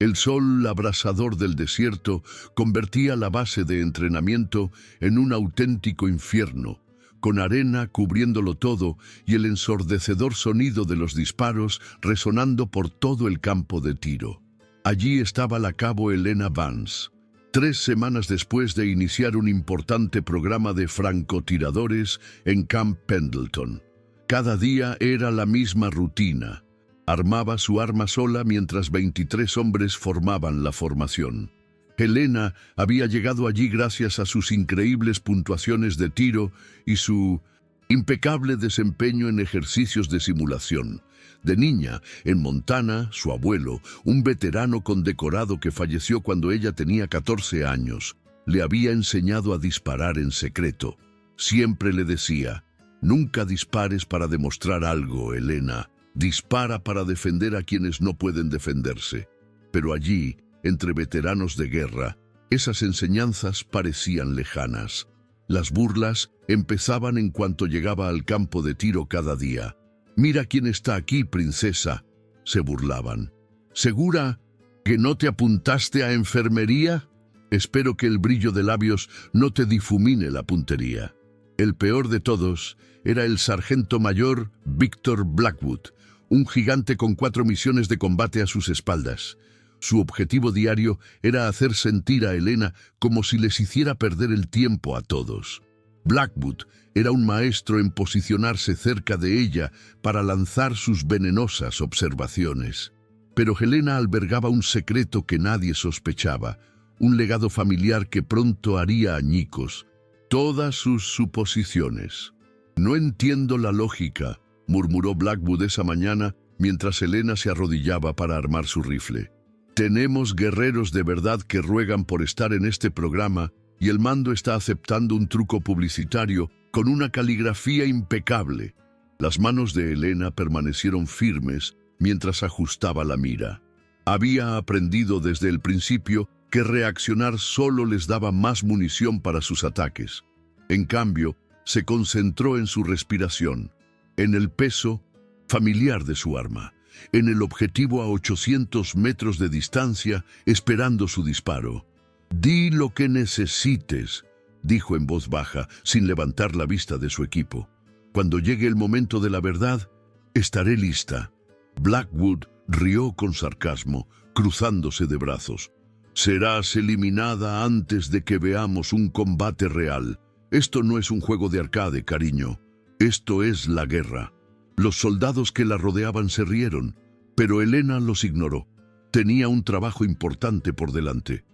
El sol abrasador del desierto convertía la base de entrenamiento en un auténtico infierno, con arena cubriéndolo todo y el ensordecedor sonido de los disparos resonando por todo el campo de tiro. Allí estaba la cabo Helena Vance, 3 semanas después de iniciar un importante programa de francotiradores en Camp Pendleton. Cada día era la misma rutina. Armaba su arma sola mientras 23 hombres formaban la formación. Helena había llegado allí gracias a sus increíbles puntuaciones de tiro y su impecable desempeño en ejercicios de simulación. De niña, en Montana, su abuelo, un veterano condecorado que falleció cuando ella tenía 14 años, le había enseñado a disparar en secreto. Siempre le decía: «Nunca dispares para demostrar algo, Helena. Dispara para defender a quienes no pueden defenderse». Pero allí, entre veteranos de guerra, esas enseñanzas parecían lejanas. Las burlas empezaban en cuanto llegaba al campo de tiro cada día. «Mira quién está aquí, princesa», se burlaban. «¿Segura que no te apuntaste a enfermería? Espero que el brillo de labios no te difumine la puntería». El peor de todos era el sargento mayor Victor Blackwood, un gigante con 4 misiones de combate a sus espaldas. Su objetivo diario era hacer sentir a Helena como si les hiciera perder el tiempo a todos. Blackwood era un maestro en posicionarse cerca de ella para lanzar sus venenosas observaciones. Pero Helena albergaba un secreto que nadie sospechaba, un legado familiar que pronto haría añicos todas sus suposiciones. «No entiendo la lógica», murmuró Blackwood esa mañana mientras Helena se arrodillaba para armar su rifle. «Tenemos guerreros de verdad que ruegan por estar en este programa y el mando está aceptando un truco publicitario con una caligrafía impecable». Las manos de Helena permanecieron firmes mientras ajustaba la mira. Había aprendido desde el principio que reaccionar solo les daba más munición para sus ataques. En cambio, se concentró en su respiración, en el peso familiar de su arma, en el objetivo a 800 metros de distancia, esperando su disparo. «Di lo que necesites», dijo en voz baja, sin levantar la vista de su equipo. «Cuando llegue el momento de la verdad, estaré lista». Blackwood rió con sarcasmo, cruzándose de brazos. «Serás eliminada antes de que veamos un combate real. Esto no es un juego de arcade, cariño. Esto es la guerra». Los soldados que la rodeaban se rieron, pero Helena los ignoró. Tenía un trabajo importante por delante.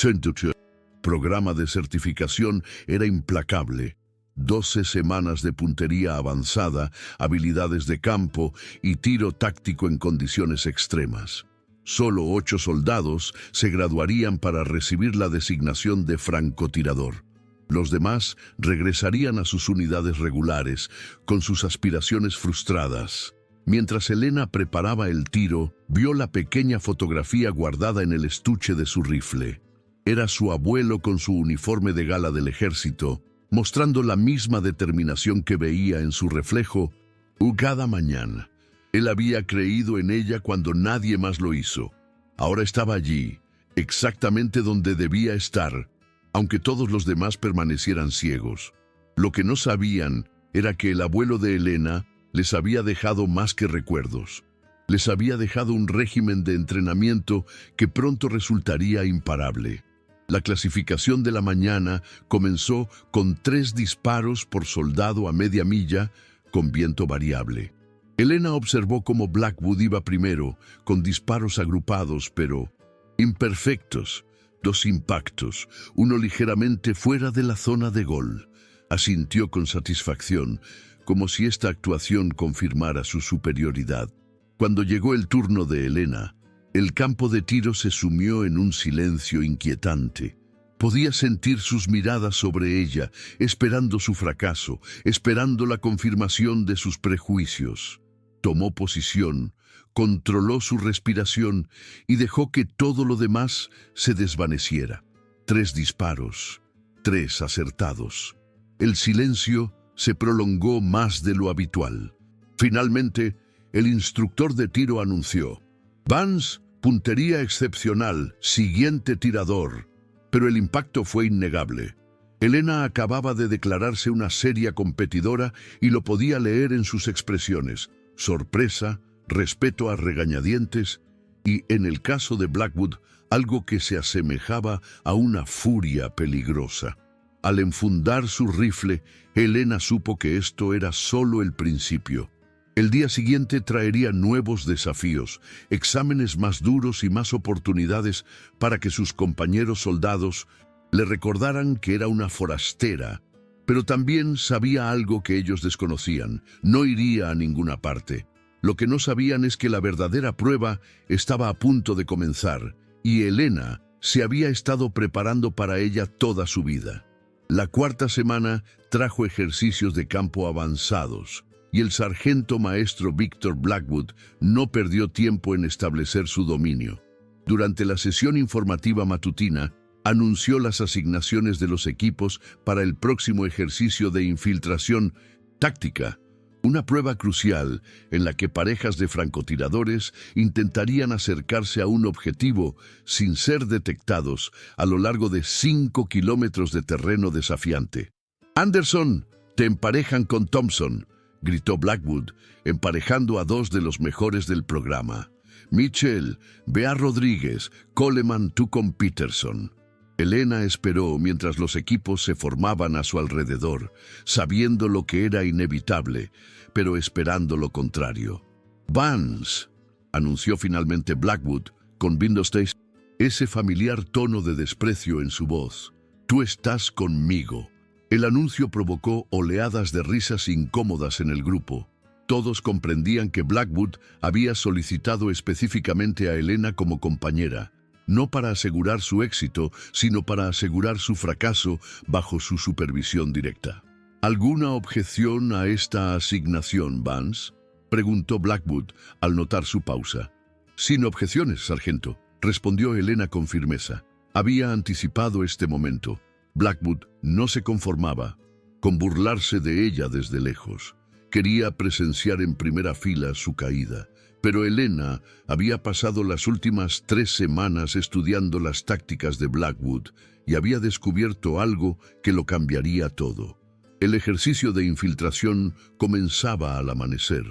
El programa de certificación era implacable. 12 semanas de puntería avanzada, habilidades de campo y tiro táctico en condiciones extremas. Solo 8 soldados se graduarían para recibir la designación de francotirador. Los demás regresarían a sus unidades regulares, con sus aspiraciones frustradas. Mientras Helena preparaba el tiro, vio la pequeña fotografía guardada en el estuche de su rifle. Era su abuelo con su uniforme de gala del ejército, mostrando la misma determinación que veía en su reflejo cada mañana. Él había creído en ella cuando nadie más lo hizo. Ahora estaba allí, exactamente donde debía estar, aunque todos los demás permanecieran ciegos. Lo que no sabían era que el abuelo de Helena les había dejado más que recuerdos. Les había dejado un régimen de entrenamiento que pronto resultaría imparable. La clasificación de la mañana comenzó con 3 disparos por soldado a media milla, con viento variable. Helena observó cómo Blackwood iba primero, con disparos agrupados, pero imperfectos. 2 impactos, uno ligeramente fuera de la zona de gol. Asintió con satisfacción, como si esta actuación confirmara su superioridad. Cuando llegó el turno de Helena, el campo de tiro se sumió en un silencio inquietante. Podía sentir sus miradas sobre ella, esperando su fracaso, esperando la confirmación de sus prejuicios. Tomó posición, controló su respiración y dejó que todo lo demás se desvaneciera. 3 disparos, 3 acertados. El silencio se prolongó más de lo habitual. Finalmente, el instructor de tiro anunció: «Vance, Puntería excepcional, siguiente tirador. Pero el impacto fue innegable. Elena acababa de declararse una seria competidora y lo podía leer en sus expresiones: sorpresa, respeto a regañadientes y, en el caso de Blackwood, algo que se asemejaba a una furia peligrosa. Al enfundar su rifle, Elena supo que esto era solo el principio. El día siguiente traería nuevos desafíos, exámenes más duros y más oportunidades para que sus compañeros soldados le recordaran que era una forastera. Pero también sabía algo que ellos desconocían: no iría a ninguna parte. Lo que no sabían es que la verdadera prueba estaba a punto de comenzar, y Elena se había estado preparando para ella toda su vida. La cuarta semana trajo ejercicios de campo avanzados, y el sargento maestro Victor Blackwood no perdió tiempo en establecer su dominio. Durante la sesión informativa matutina, anunció las asignaciones de los equipos para el próximo ejercicio de infiltración táctica, una prueba crucial en la que parejas de francotiradores intentarían acercarse a un objetivo sin ser detectados a lo largo de 5 kilómetros de terreno desafiante. «Anderson, te emparejan con Thompson», gritó Blackwood, emparejando a dos de los mejores del programa. «Mitchell, ve a Rodríguez, Coleman tú con Peterson». Elena esperó mientras los equipos se formaban a su alrededor, sabiendo lo que era inevitable, pero esperando lo contrario. «Vance», anunció finalmente Blackwood, con ese familiar tono de desprecio en su voz. «Tú estás conmigo». El anuncio provocó oleadas de risas incómodas en el grupo. Todos comprendían que Blackwood había solicitado específicamente a Elena como compañera, no para asegurar su éxito, sino para asegurar su fracaso bajo su supervisión directa. «¿Alguna objeción a esta asignación, Vance?», preguntó Blackwood al notar su pausa. «Sin objeciones, sargento», respondió Elena con firmeza. Había anticipado este momento. Blackwood no se conformaba con burlarse de ella desde lejos. Quería presenciar en primera fila su caída. Pero Elena había pasado las últimas 3 semanas estudiando las tácticas de Blackwood y había descubierto algo que lo cambiaría todo. El ejercicio de infiltración comenzaba al amanecer.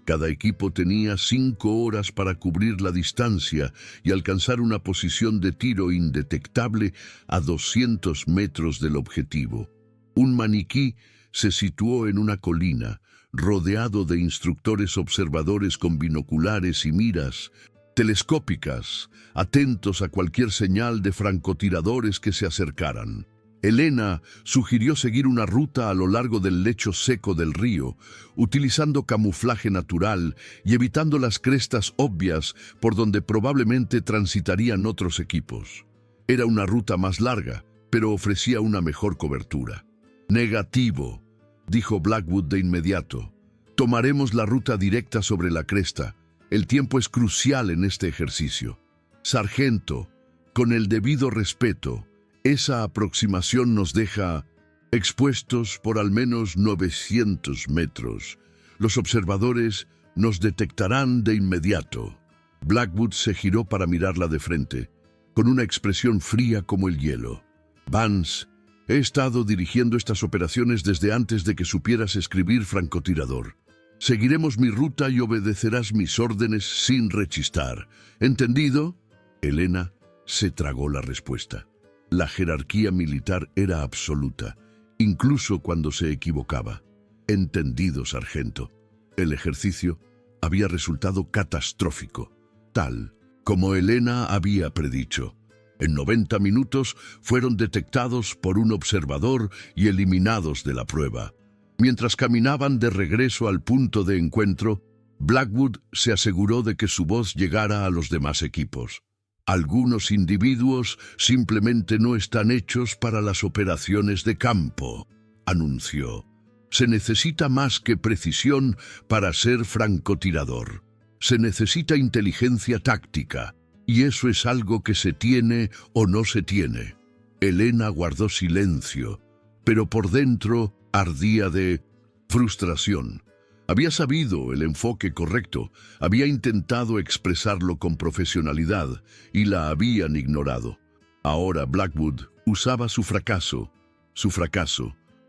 Cada equipo tenía 5 horas para cubrir la distancia y alcanzar una posición de tiro indetectable a 200 metros del objetivo. Un maniquí se situó en una colina, rodeado de instructores observadores con binoculares y miras telescópicas, atentos a cualquier señal de francotiradores que se acercaran. Elena sugirió seguir una ruta a lo largo del lecho seco del río, utilizando camuflaje natural y evitando las crestas obvias por donde probablemente transitarían otros equipos. Era una ruta más larga, pero ofrecía una mejor cobertura. «Negativo», dijo Blackwood de inmediato. «Tomaremos la ruta directa sobre la cresta. El tiempo es crucial en este ejercicio. Sargento, con el debido respeto, esa aproximación nos deja expuestos por al menos 900 metros. Los observadores nos detectarán de inmediato». Blackwood se giró para mirarla de frente, con una expresión fría como el hielo. «Vance, he estado dirigiendo estas operaciones desde antes de que supieras escribir francotirador. Seguiremos mi ruta y obedecerás mis órdenes sin rechistar. ¿Entendido?» Elena se tragó la respuesta. La jerarquía militar era absoluta, incluso cuando se equivocaba. «Entendido, sargento». El ejercicio había resultado catastrófico, tal como Elena había predicho. En 90 minutos fueron detectados por un observador y eliminados de la prueba. Mientras caminaban de regreso al punto de encuentro, Blackwood se aseguró de que su voz llegara a los demás equipos. «Algunos individuos simplemente no están hechos para las operaciones de campo», anunció. «Se necesita más que precisión para ser francotirador. Se necesita inteligencia táctica, y eso es algo que se tiene o no se tiene». Elena guardó silencio, pero por dentro ardía de frustración. Había sabido el enfoque correcto, había intentado expresarlo con profesionalidad y la habían ignorado. Ahora Blackwood usaba su fracaso,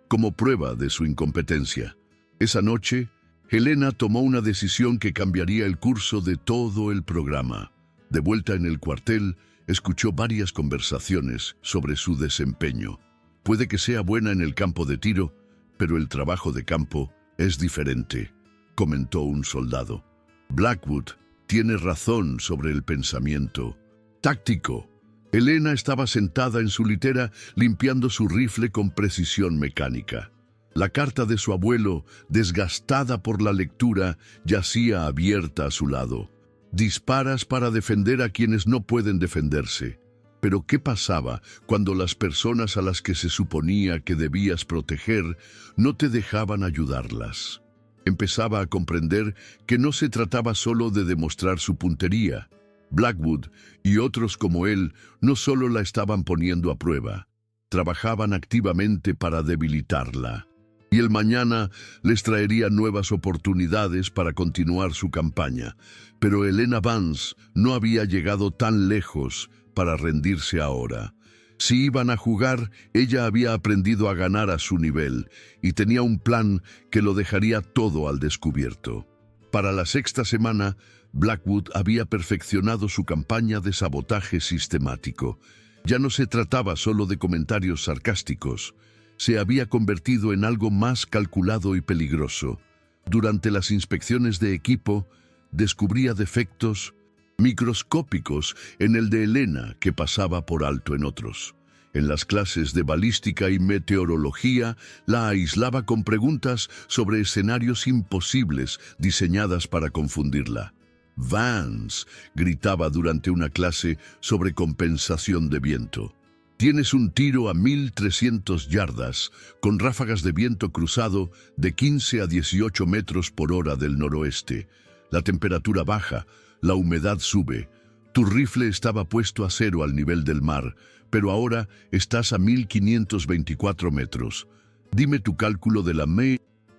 como prueba de su incompetencia. Esa noche, Helena tomó una decisión que cambiaría el curso de todo el programa. De vuelta en el cuartel, escuchó varias conversaciones sobre su desempeño. Puede que sea buena en el campo de tiro, pero el trabajo de campo es diferente, comentó un soldado. Blackwood tiene razón sobre el pensamiento táctico. Helena estaba sentada en su litera limpiando su rifle con precisión mecánica. La carta de su abuelo, desgastada por la lectura, yacía abierta a su lado. Disparas para defender a quienes no pueden defenderse. Pero ¿qué pasaba cuando las personas a las que se suponía que debías proteger no te dejaban ayudarlas? Empezaba a comprender que no se trataba solo de demostrar su puntería. Blackwood y otros como él no solo la estaban poniendo a prueba, trabajaban activamente para debilitarla. Y el mañana les traería nuevas oportunidades para continuar su campaña. Pero Helena Vance no había llegado tan lejos para rendirse ahora. Si iban a jugar, ella había aprendido a ganar a su nivel y tenía un plan que lo dejaría todo al descubierto. Para la sexta semana, Blackwood había perfeccionado su campaña de sabotaje sistemático. Ya no se trataba solo de comentarios sarcásticos. Se había convertido en algo más calculado y peligroso. Durante las inspecciones de equipo, descubría defectos microscópicos en el de Helena que pasaba por alto en otros. En las clases de balística y meteorología, la aislaba con preguntas sobre escenarios imposibles diseñadas para confundirla. Vance gritaba durante una clase sobre compensación de viento. Tienes un tiro a 1300 yardas, con ráfagas de viento cruzado de 15 a 18 metros por hora del noroeste. La temperatura baja, la humedad sube. Tu rifle estaba puesto a 0 al nivel del mar, pero ahora estás a 1524 metros. Dime tu cálculo de la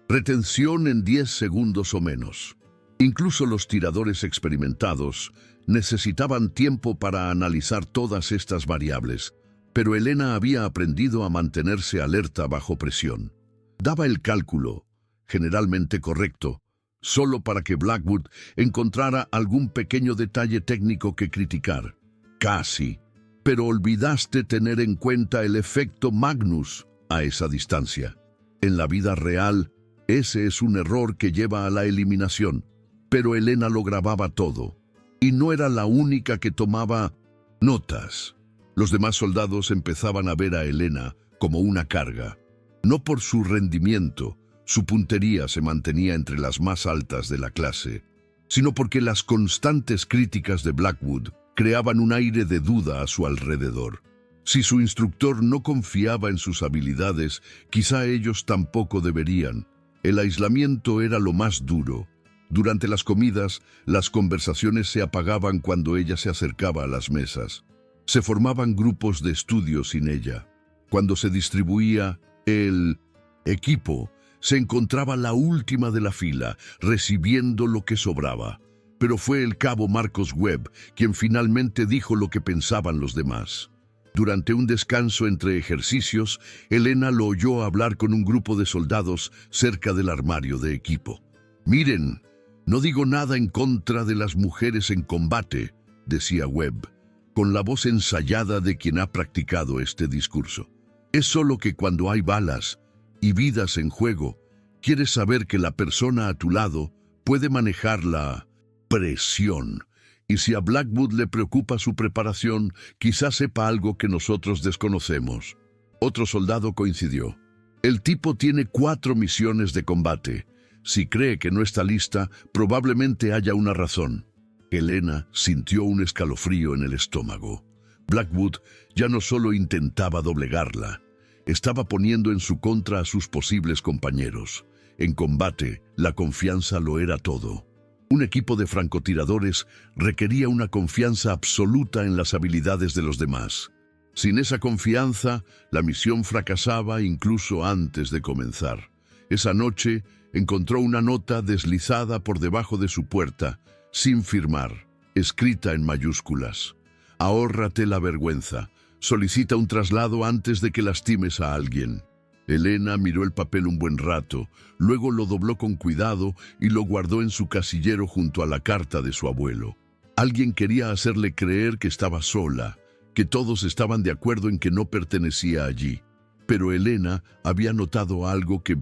retención en 10 segundos o menos. Incluso los tiradores experimentados necesitaban tiempo para analizar todas estas variables. Pero Helena había aprendido a mantenerse alerta bajo presión. Daba el cálculo, generalmente correcto, solo para que Blackwood encontrara algún pequeño detalle técnico que criticar. Casi. Pero olvidaste tener en cuenta el efecto Magnus a esa distancia. En la vida real, ese es un error que lleva a la eliminación. Pero Helena lo grababa todo. Y no era la única que tomaba notas. Los demás soldados empezaban a ver a Helena como una carga. No por su rendimiento, su puntería se mantenía entre las más altas de la clase, sino porque las constantes críticas de Blackwood creaban un aire de duda a su alrededor. Si su instructor no confiaba en sus habilidades, quizá ellos tampoco deberían. El aislamiento era lo más duro. Durante las comidas, las conversaciones se apagaban cuando ella se acercaba a las mesas. Se formaban grupos de estudio sin ella. Cuando se distribuía el equipo, se encontraba la última de la fila, recibiendo lo que sobraba. Pero fue el cabo Marcos Webb quien finalmente dijo lo que pensaban los demás. Durante un descanso entre ejercicios, Helena lo oyó hablar con un grupo de soldados cerca del armario de equipo. «Miren, no digo nada en contra de las mujeres en combate», decía Webb, con la voz ensayada de quien ha practicado este discurso. Es solo que cuando hay balas y vidas en juego, quieres saber que la persona a tu lado puede manejar la presión. Y si a Blackwood le preocupa su preparación, quizás sepa algo que nosotros desconocemos. Otro soldado coincidió. El tipo tiene 4 misiones de combate. Si cree que no está lista, probablemente haya una razón. Helena sintió un escalofrío en el estómago. Blackwood ya no solo intentaba doblegarla, estaba poniendo en su contra a sus posibles compañeros. En combate, la confianza lo era todo. Un equipo de francotiradores requería una confianza absoluta en las habilidades de los demás. Sin esa confianza, la misión fracasaba incluso antes de comenzar. Esa noche encontró una nota deslizada por debajo de su puerta, sin firmar, escrita en mayúsculas. Ahórrate la vergüenza. Solicita un traslado antes de que lastimes a alguien. Elena miró el papel un buen rato, luego lo dobló con cuidado y lo guardó en su casillero junto a la carta de su abuelo. Alguien quería hacerle creer que estaba sola, que todos estaban de acuerdo en que no pertenecía allí. Pero Elena había notado algo que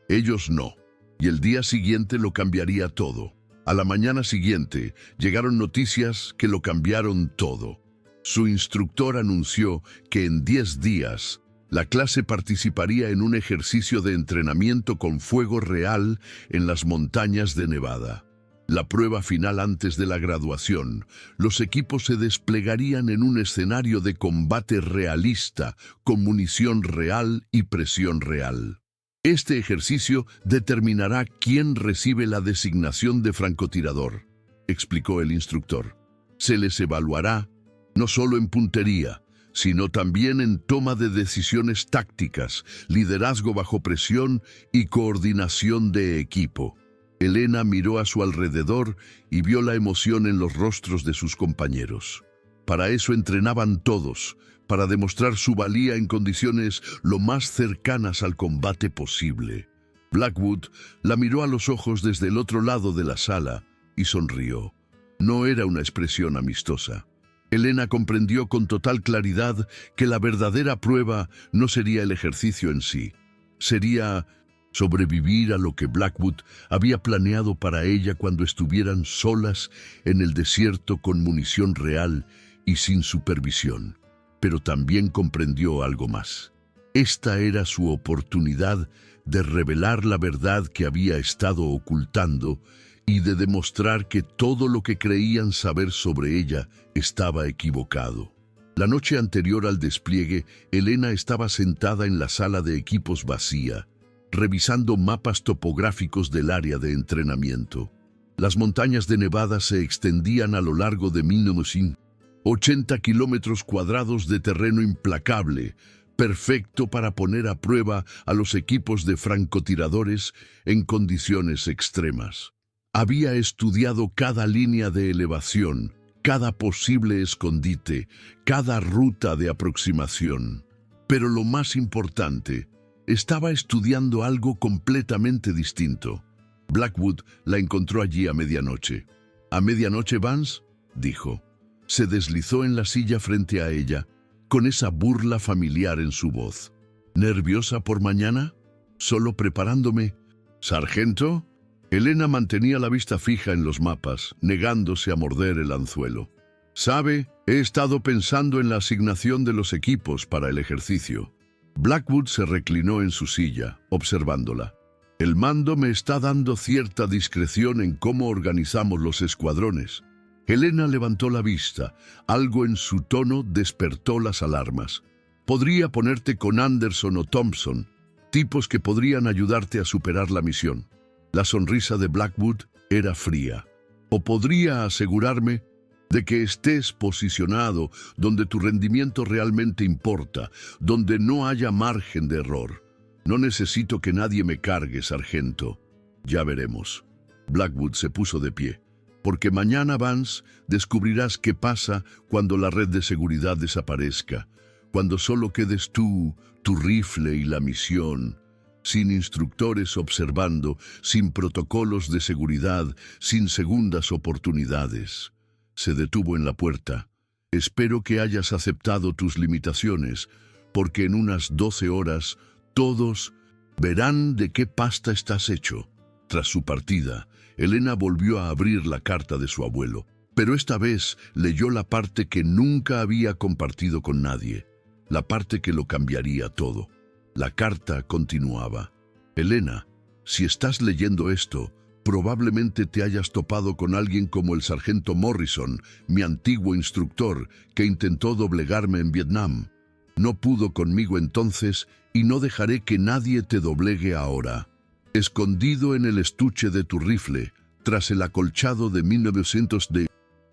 ellos no, y el día siguiente lo cambiaría todo. A la mañana siguiente llegaron noticias que lo cambiaron todo. Su instructor anunció que en 10 días la clase participaría en un ejercicio de entrenamiento con fuego real en las montañas de Nevada. La prueba final antes de la graduación, los equipos se desplegarían en un escenario de combate realista, con munición real y presión real. Este ejercicio determinará quién recibe la designación de francotirador, explicó el instructor. Se les evaluará no solo en puntería, sino también en toma de decisiones tácticas, liderazgo bajo presión y coordinación de equipo. Elena miró a su alrededor y vio la emoción en los rostros de sus compañeros. Para eso entrenaban todos, para demostrar su valía en condiciones lo más cercanas al combate posible. Blackwood la miró a los ojos desde el otro lado de la sala y sonrió. No era una expresión amistosa. Elena comprendió con total claridad que la verdadera prueba no sería el ejercicio en sí. Sería sobrevivir a lo que Blackwood había planeado para ella cuando estuvieran solas en el desierto con munición real y sin supervisión. Pero también comprendió algo más. Esta era su oportunidad de revelar la verdad que había estado ocultando y de demostrar que todo lo que creían saber sobre ella estaba equivocado. La noche anterior al despliegue, Elena estaba sentada en la sala de equipos vacía, revisando mapas topográficos del área de entrenamiento. Las montañas de Nevada se extendían a lo largo de 1980 kilómetros cuadrados de terreno implacable, perfecto para poner a prueba a los equipos de francotiradores en condiciones extremas. Había estudiado cada línea de elevación, cada posible escondite, cada ruta de aproximación. Pero lo más importante, estaba estudiando algo completamente distinto. Blackwood la encontró allí a medianoche. «¿A medianoche, Vance?», dijo. Se deslizó en la silla frente a ella, con esa burla familiar en su voz. «¿Nerviosa por mañana? Solo preparándome». «¿Sargento?». Elena mantenía la vista fija en los mapas, negándose a morder el anzuelo. «Sabe, he estado pensando en la asignación de los equipos para el ejercicio». Blackwood se reclinó en su silla, observándola. «El mando me está dando cierta discreción en cómo organizamos los escuadrones». Elena levantó la vista. Algo en su tono despertó las alarmas. «Podría ponerte con Anderson o Thompson, tipos que podrían ayudarte a superar la misión». La sonrisa de Blackwood era fría. «O podría asegurarme de que estés posicionado donde tu rendimiento realmente importa, donde no haya margen de error. No necesito que nadie me cargue, sargento». «Ya veremos». Blackwood se puso de pie. «Porque mañana, Vance, descubrirás qué pasa cuando la red de seguridad desaparezca, cuando solo quedes tú, tu rifle y la misión, sin instructores observando, sin protocolos de seguridad, sin segundas oportunidades». Se detuvo en la puerta. «Espero que hayas aceptado tus limitaciones, porque en unas 12 horas todos verán de qué pasta estás hecho». Tras su partida, Elena volvió a abrir la carta de su abuelo, pero esta vez leyó la parte que nunca había compartido con nadie, la parte que lo cambiaría todo. La carta continuaba: «Elena, si estás leyendo esto, probablemente te hayas topado con alguien como el sargento Morrison, mi antiguo instructor, que intentó doblegarme en Vietnam. No pudo conmigo entonces y no dejaré que nadie te doblegue ahora. Escondido en el estuche de tu rifle, tras el acolchado de 1900 de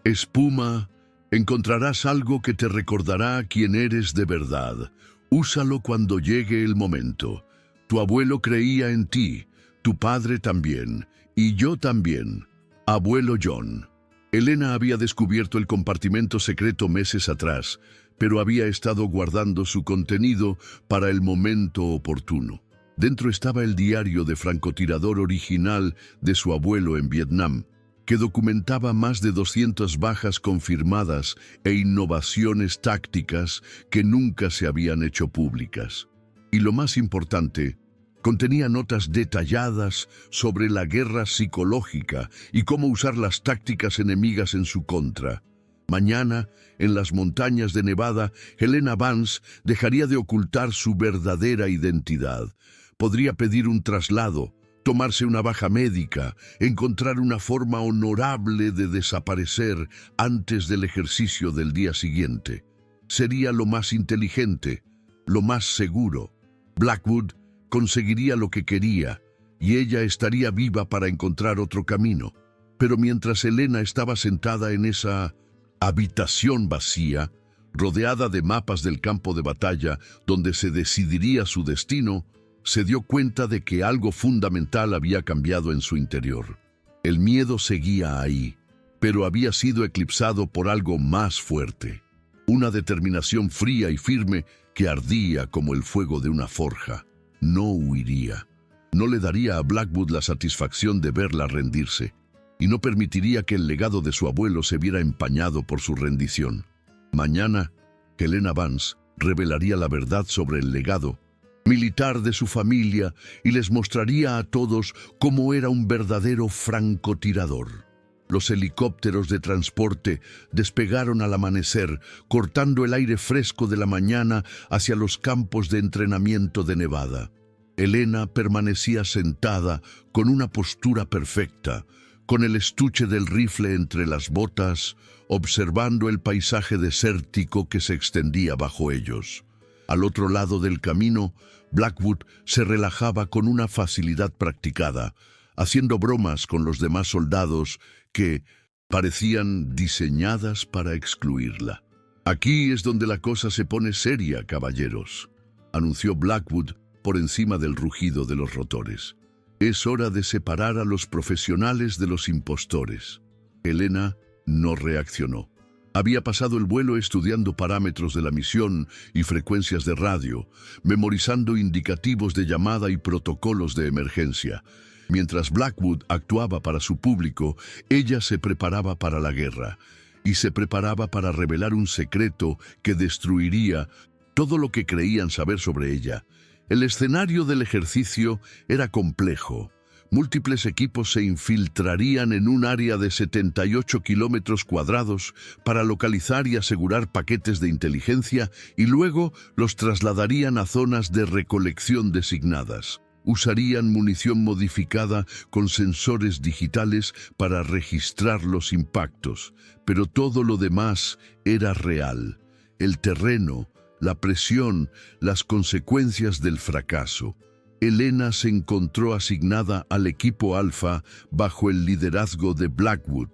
espuma, encontrarás algo que te recordará quién eres de verdad. Úsalo cuando llegue el momento. Tu abuelo creía en ti, tu padre también, y yo también. Abuelo John. Elena había descubierto el compartimento secreto meses atrás, pero había estado guardando su contenido para el momento oportuno. Dentro estaba el diario de francotirador original de su abuelo en Vietnam, que documentaba más de 200 bajas confirmadas e innovaciones tácticas que nunca se habían hecho públicas. Y lo más importante, contenía notas detalladas sobre la guerra psicológica y cómo usar las tácticas enemigas en su contra. Mañana, en las montañas de Nevada, Helena Vance dejaría de ocultar su verdadera identidad. Podría pedir un traslado, tomarse una baja médica, encontrar una forma honorable de desaparecer antes del ejercicio del día siguiente. Sería lo más inteligente, lo más seguro. Blackwood conseguiría lo que quería y ella estaría viva para encontrar otro camino. Pero mientras Helena estaba sentada en esa habitación vacía, rodeada de mapas del campo de batalla donde se decidiría su destino, se dio cuenta de que algo fundamental había cambiado en su interior. El miedo seguía ahí, pero había sido eclipsado por algo más fuerte. Una determinación fría y firme que ardía como el fuego de una forja. No huiría. No le daría a Blackwood la satisfacción de verla rendirse, y no permitiría que el legado de su abuelo se viera empañado por su rendición. Mañana, Helena Vance revelaría la verdad sobre el legado militar de su familia y les mostraría a todos cómo era un verdadero francotirador. Los helicópteros de transporte despegaron al amanecer, cortando el aire fresco de la mañana hacia los campos de entrenamiento de Nevada. Helena permanecía sentada con una postura perfecta, con el estuche del rifle entre las botas, observando el paisaje desértico que se extendía bajo ellos. Al otro lado del camino, Blackwood se relajaba con una facilidad practicada, haciendo bromas con los demás soldados que parecían diseñadas para excluirla. «Aquí es donde la cosa se pone seria, caballeros», anunció Blackwood por encima del rugido de los rotores. «Es hora de separar a los profesionales de los impostores». Helena no reaccionó. Había pasado el vuelo estudiando parámetros de la misión y frecuencias de radio, memorizando indicativos de llamada y protocolos de emergencia. Mientras Blackwood actuaba para su público, ella se preparaba para la guerra y se preparaba para revelar un secreto que destruiría todo lo que creían saber sobre ella. El escenario del ejercicio era complejo. Múltiples equipos se infiltrarían en un área de 78 kilómetros cuadrados para localizar y asegurar paquetes de inteligencia y luego los trasladarían a zonas de recolección designadas. Usarían munición modificada con sensores digitales para registrar los impactos, pero todo lo demás era real. El terreno, la presión, las consecuencias del fracaso. Helena se encontró asignada al equipo Alfa bajo el liderazgo de Blackwood,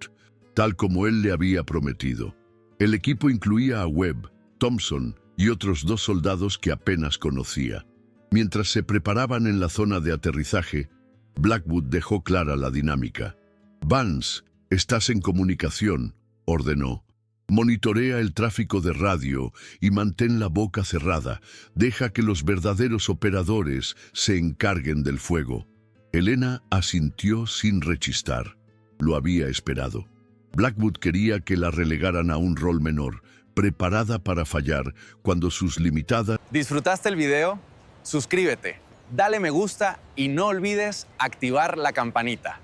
tal como él le había prometido. El equipo incluía a Webb, Thompson y otros 2 soldados que apenas conocía. Mientras se preparaban en la zona de aterrizaje, Blackwood dejó clara la dinámica. «Vance, estás en comunicación», ordenó. «Monitorea el tráfico de radio y mantén la boca cerrada. Deja que los verdaderos operadores se encarguen del fuego». Helena asintió sin rechistar. Lo había esperado. Blackwood quería que la relegaran a un rol menor, preparada para fallar cuando sus limitadas... ¿Disfrutaste el video? Suscríbete, dale me gusta y no olvides activar la campanita.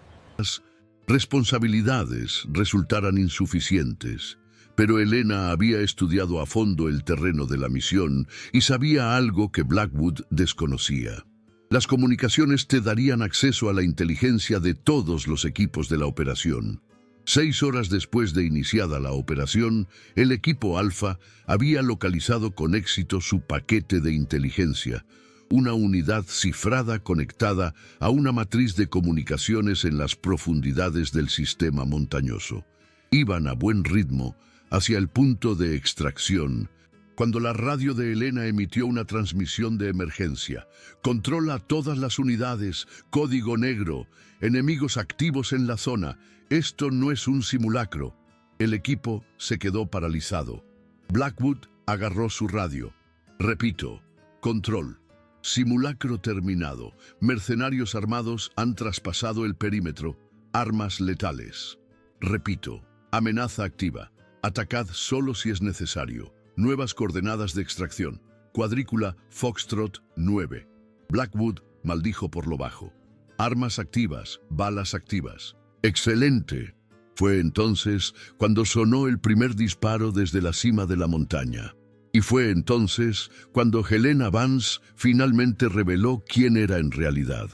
responsabilidades resultaran insuficientes. Pero Helena había estudiado a fondo el terreno de la misión y sabía algo que Blackwood desconocía. Las comunicaciones te darían acceso a la inteligencia de todos los equipos de la operación. 6 horas después de iniciada la operación, el equipo Alfa había localizado con éxito su paquete de inteligencia, una unidad cifrada conectada a una matriz de comunicaciones en las profundidades del sistema montañoso. Iban a buen ritmo hacia el punto de extracción, cuando la radio de Elena emitió una transmisión de emergencia. Controla todas las unidades, código negro, enemigos activos en la zona. Esto no es un simulacro. El equipo se quedó paralizado. Blackwood agarró su radio. Repito, control. Simulacro terminado. Mercenarios armados han traspasado el perímetro. Armas letales. Repito, amenaza activa. Atacad solo si es necesario. Nuevas coordenadas de extracción. Cuadrícula Foxtrot 9. Blackwood maldijo por lo bajo. Armas activas, balas activas. ¡Excelente! Fue entonces cuando sonó el primer disparo desde la cima de la montaña. Y fue entonces cuando Helena Vance finalmente reveló quién era en realidad.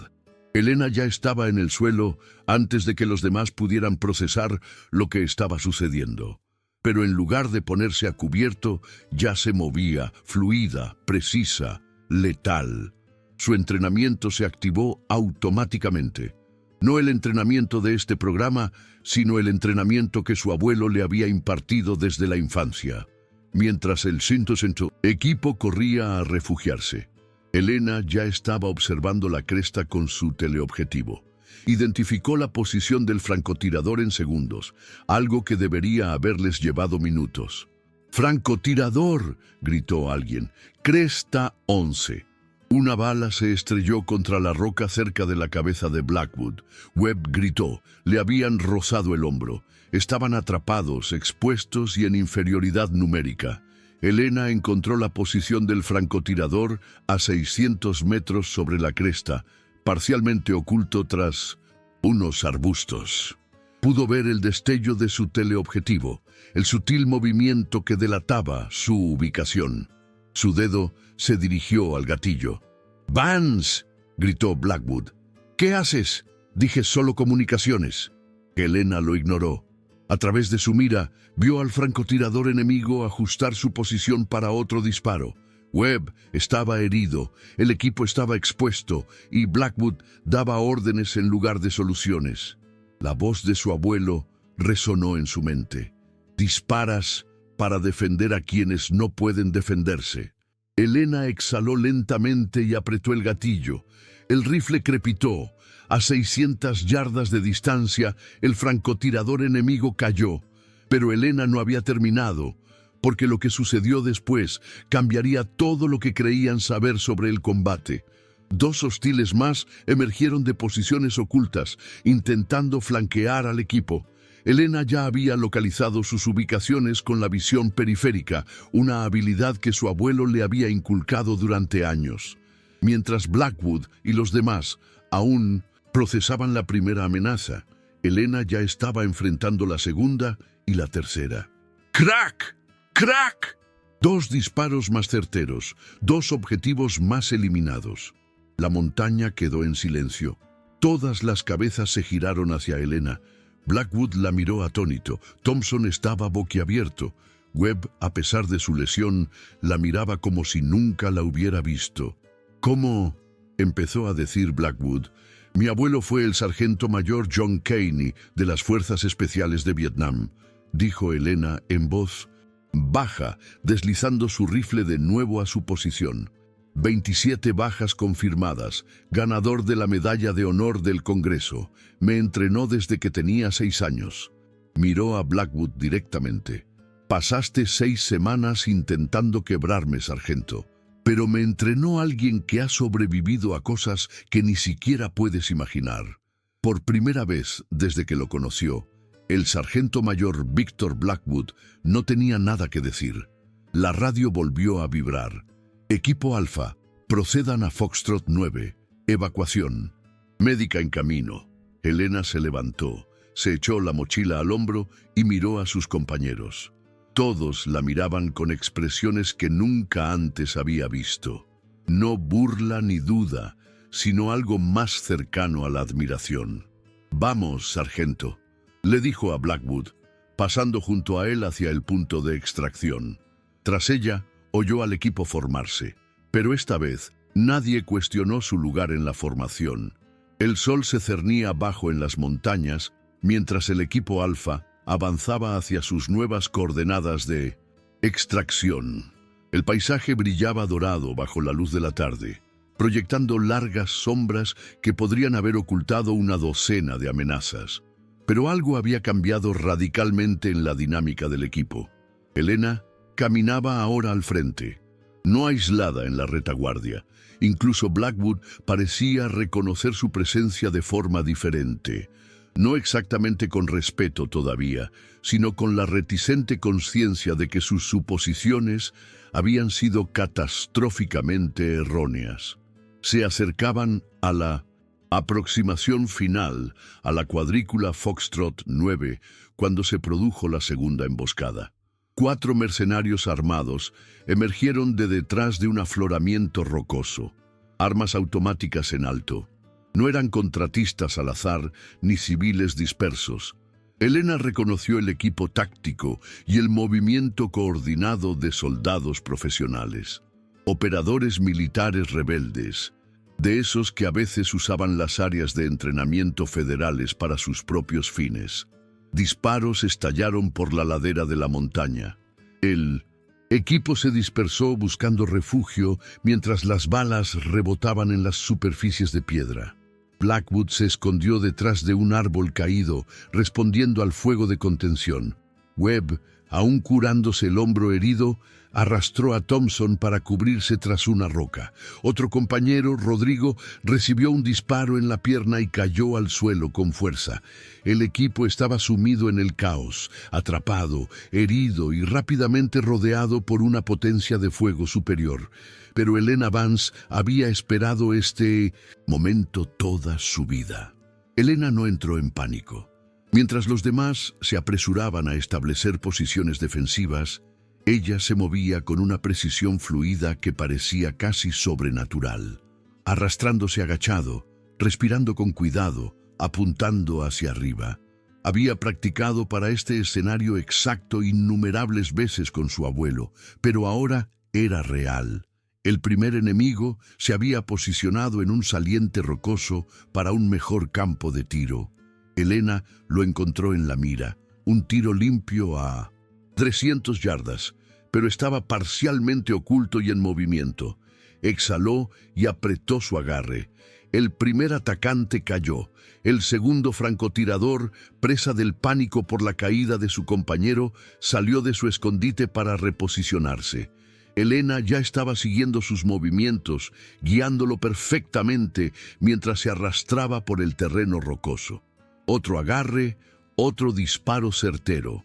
Helena ya estaba en el suelo antes de que los demás pudieran procesar lo que estaba sucediendo. Pero en lugar de ponerse a cubierto, ya se movía, fluida, precisa, letal. Su entrenamiento se activó automáticamente. No el entrenamiento de este programa, sino el entrenamiento que su abuelo le había impartido desde la infancia. Mientras el equipo corría a refugiarse, Helena ya estaba observando la cresta con su teleobjetivo. Identificó la posición del francotirador en segundos, algo que debería haberles llevado minutos. ¡Francotirador!, gritó alguien. «Cresta 11». Una bala se estrelló contra la roca cerca de la cabeza de Blackwood. Webb gritó. Le habían rozado el hombro. Estaban atrapados, expuestos y en inferioridad numérica. Helena encontró la posición del francotirador a 600 metros sobre la cresta, parcialmente oculto tras unos arbustos. Pudo ver el destello de su teleobjetivo, el sutil movimiento que delataba su ubicación. Su dedo se dirigió al gatillo. «¡Vance!», gritó Blackwood. «¿Qué haces?», dije. «Solo comunicaciones». Helena lo ignoró. A través de su mira, vio al francotirador enemigo ajustar su posición para otro disparo. Webb estaba herido, el equipo estaba expuesto y Blackwood daba órdenes en lugar de soluciones. La voz de su abuelo resonó en su mente. «Disparas para defender a quienes no pueden defenderse». Helena exhaló lentamente y apretó el gatillo. El rifle crepitó. A 600 yardas de distancia, el francotirador enemigo cayó. Pero Helena no había terminado, porque lo que sucedió después cambiaría todo lo que creían saber sobre el combate. Dos hostiles más emergieron de posiciones ocultas, intentando flanquear al equipo. Helena ya había localizado sus ubicaciones con la visión periférica, una habilidad que su abuelo le había inculcado durante años. Mientras Blackwood y los demás aún procesaban la primera amenaza, Helena ya estaba enfrentando la segunda y la tercera. ¡Crack! ¡Crack! Dos disparos más certeros, dos objetivos más eliminados. La montaña quedó en silencio. Todas las cabezas se giraron hacia Helena. Blackwood la miró atónito. Thompson estaba boquiabierto. Webb, a pesar de su lesión, la miraba como si nunca la hubiera visto. «¿Cómo?», empezó a decir Blackwood. «Mi abuelo fue el sargento mayor John Caney de las Fuerzas Especiales de Vietnam», dijo Helena en voz baja, deslizando su rifle de nuevo a su posición. 27 bajas confirmadas, ganador de la Medalla de Honor del Congreso. Me entrenó desde que tenía 6 años. Miró a Blackwood directamente. «Pasaste 6 semanas intentando quebrarme, sargento. Pero me entrenó alguien que ha sobrevivido a cosas que ni siquiera puedes imaginar». Por primera vez desde que lo conoció, el sargento mayor Victor Blackwood no tenía nada que decir. La radio volvió a vibrar. «Equipo Alfa, procedan a Foxtrot 9. Evacuación. Médica en camino». Helena se levantó, se echó la mochila al hombro y miró a sus compañeros. Todos la miraban con expresiones que nunca antes había visto. No burla ni duda, sino algo más cercano a la admiración. «Vamos, sargento», le dijo a Blackwood, pasando junto a él hacia el punto de extracción. Tras ella, oyó al equipo formarse, pero esta vez nadie cuestionó su lugar en la formación. El sol se cernía abajo en las montañas, mientras el equipo Alfa avanzaba hacia sus nuevas coordenadas de extracción. El paisaje brillaba dorado bajo la luz de la tarde, proyectando largas sombras que podrían haber ocultado una docena de amenazas. Pero algo había cambiado radicalmente en la dinámica del equipo. Elena caminaba ahora al frente, no aislada en la retaguardia. Incluso Blackwood parecía reconocer su presencia de forma diferente. No exactamente con respeto todavía, sino con la reticente conciencia de que sus suposiciones habían sido catastróficamente erróneas. Se acercaban a la aproximación final a la cuadrícula Foxtrot 9 cuando se produjo la segunda emboscada. 4 mercenarios armados emergieron de detrás de un afloramiento rocoso, armas automáticas en alto. No eran contratistas al azar ni civiles dispersos. Elena reconoció el equipo táctico y el movimiento coordinado de soldados profesionales, operadores militares rebeldes, de esos que a veces usaban las áreas de entrenamiento federales para sus propios fines. Disparos estallaron por la ladera de la montaña. El equipo se dispersó buscando refugio mientras las balas rebotaban en las superficies de piedra. Blackwood se escondió detrás de un árbol caído, respondiendo al fuego de contención. Webb, aún curándose el hombro herido, arrastró a Thompson para cubrirse tras una roca. Otro compañero, Rodrigo, recibió un disparo en la pierna y cayó al suelo con fuerza. El equipo estaba sumido en el caos, atrapado, herido y rápidamente rodeado por una potencia de fuego superior. Pero Elena Vance había esperado este momento toda su vida. Elena no entró en pánico. Mientras los demás se apresuraban a establecer posiciones defensivas, ella se movía con una precisión fluida que parecía casi sobrenatural, arrastrándose agachado, respirando con cuidado, apuntando hacia arriba. Había practicado para este escenario exacto innumerables veces con su abuelo, pero ahora era real. El primer enemigo se había posicionado en un saliente rocoso para un mejor campo de tiro. Elena lo encontró en la mira, un tiro limpio a 300 yardas, pero estaba parcialmente oculto y en movimiento. Exhaló y apretó su agarre. El primer atacante cayó. El segundo francotirador, presa del pánico por la caída de su compañero, salió de su escondite para reposicionarse. Elena ya estaba siguiendo sus movimientos, guiándolo perfectamente mientras se arrastraba por el terreno rocoso. Otro agarre, otro disparo certero.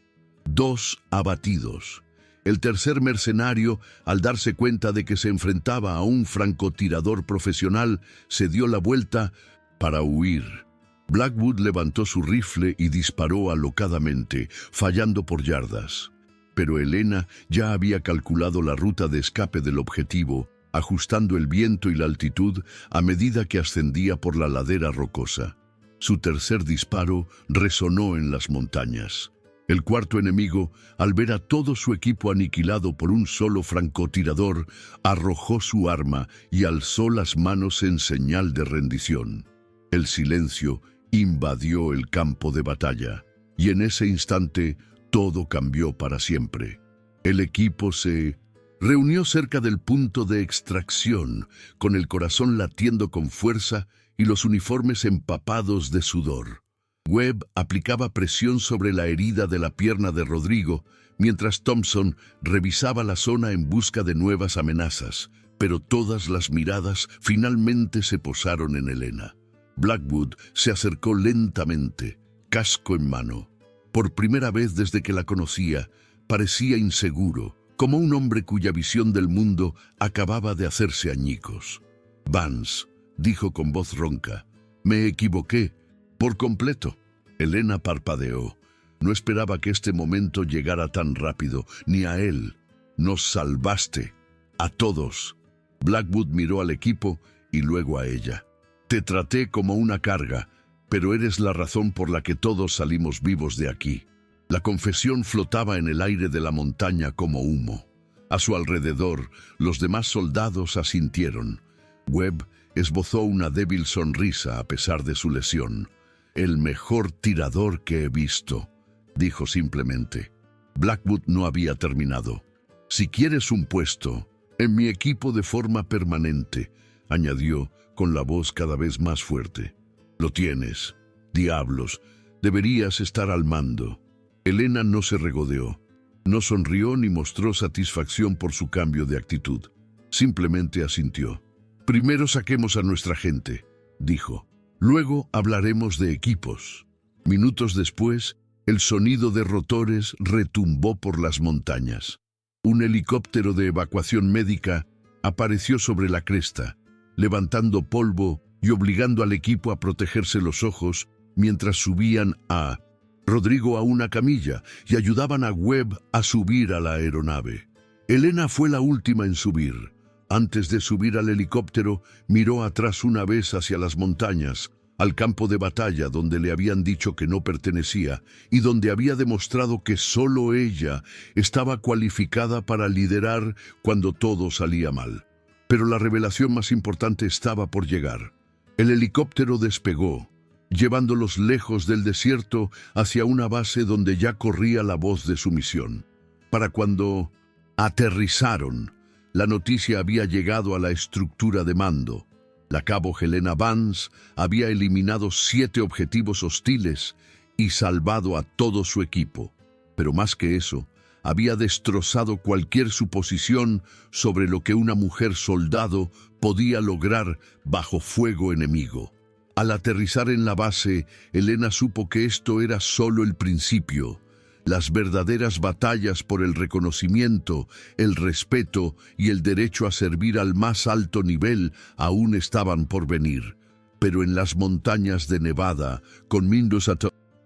2 abatidos. El tercer mercenario, al darse cuenta de que se enfrentaba a un francotirador profesional, se dio la vuelta para huir. Blackwood levantó su rifle y disparó alocadamente, fallando por yardas. Pero Elena ya había calculado la ruta de escape del objetivo, ajustando el viento y la altitud a medida que ascendía por la ladera rocosa. Su tercer disparo resonó en las montañas. El cuarto enemigo, al ver a todo su equipo aniquilado por un solo francotirador, arrojó su arma y alzó las manos en señal de rendición. El silencio invadió el campo de batalla, y en ese instante todo cambió para siempre. El equipo se reunió cerca del punto de extracción, con el corazón latiendo con fuerza y los uniformes empapados de sudor. Webb aplicaba presión sobre la herida de la pierna de Rodrigo, mientras Thompson revisaba la zona en busca de nuevas amenazas, pero todas las miradas finalmente se posaron en Elena. Blackwood se acercó lentamente, casco en mano. Por primera vez desde que la conocía, parecía inseguro, como un hombre cuya visión del mundo acababa de hacerse añicos. «Vance», dijo con voz ronca, «me equivoqué por completo». Elena parpadeó. No esperaba que este momento llegara tan rápido, ni a él. «Nos salvaste. A todos». Blackwood miró al equipo y luego a ella. «Te traté como una carga, pero eres la razón por la que todos salimos vivos de aquí». La confesión flotaba en el aire de la montaña como humo. A su alrededor, los demás soldados asintieron. Webb esbozó una débil sonrisa a pesar de su lesión. «El mejor tirador que he visto», dijo simplemente. Blackwood no había terminado. Si quieres un puesto en mi equipo de forma permanente, añadió con la voz cada vez más fuerte. Lo tienes. Diablos, deberías estar al mando. Elena no se regodeó. No sonrió ni mostró satisfacción por su cambio de actitud. Simplemente asintió. Primero saquemos a nuestra gente, dijo. Luego hablaremos de equipos. Minutos después, el sonido de rotores retumbó por las montañas. Un helicóptero de evacuación médica apareció sobre la cresta, levantando polvo y obligando al equipo a protegerse los ojos mientras subían a Rodrigo a una camilla y ayudaban a Webb a subir a la aeronave. Elena fue la última en subir. Antes de subir al helicóptero, miró atrás una vez hacia las montañas, al campo de batalla donde le habían dicho que no pertenecía y donde había demostrado que solo ella estaba cualificada para liderar cuando todo salía mal. Pero la revelación más importante estaba por llegar. El helicóptero despegó, llevándolos lejos del desierto hacia una base donde ya corría la voz de su misión. Para cuando aterrizaron, la noticia había llegado a la estructura de mando. La cabo Helena Vance había eliminado 7 objetivos hostiles y salvado a todo su equipo. Pero más que eso, había destrozado cualquier suposición sobre lo que una mujer soldado podía lograr bajo fuego enemigo. Al aterrizar en la base, Elena supo que esto era solo el principio. Las verdaderas batallas por el reconocimiento, el respeto y el derecho a servir al más alto nivel aún estaban por venir. Pero en las montañas de Nevada, con